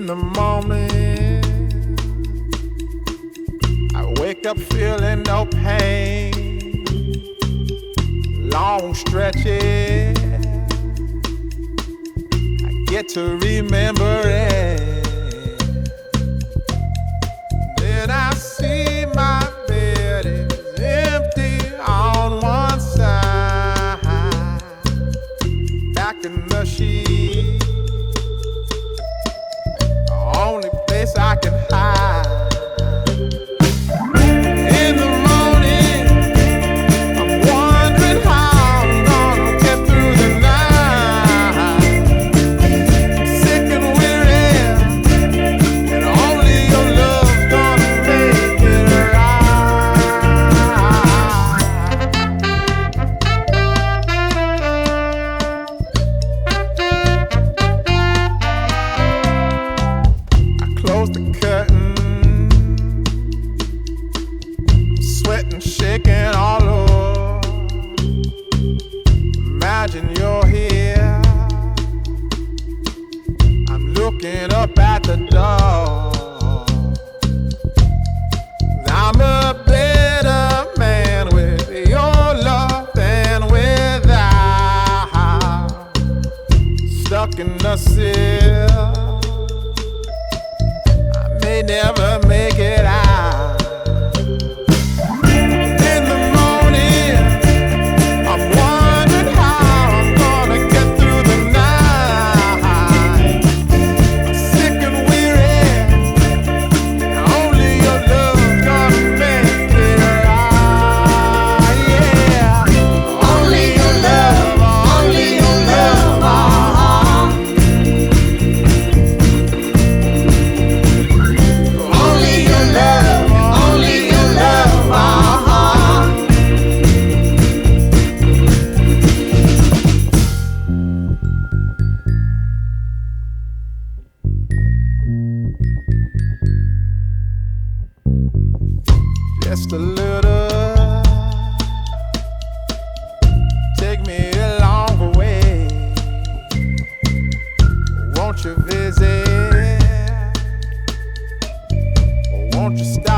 the morning, I wake up feeling no pain. Long stretches, I get to remember it. Then I see my bed is empty on one side. Back in the sheet, the only place I can hide. In the morning, I'm wondering how I'm gonna get through the night. Sick and weary, and only your love's gonna make it I close the curtain, sweating, shaking all over. Imagine you're here. I'm looking up at the door. I'm a better man with your love than without. Stuck in the cell, I may never make it out. In the morning, I'm wondering how I'm gonna get through the night. I'm sick and weary, and only your love's gonna make it right. Yeah, only your love, only your love. Only your love, only your love. Just a little, take me along the way. Won't you visit? Won't you stay?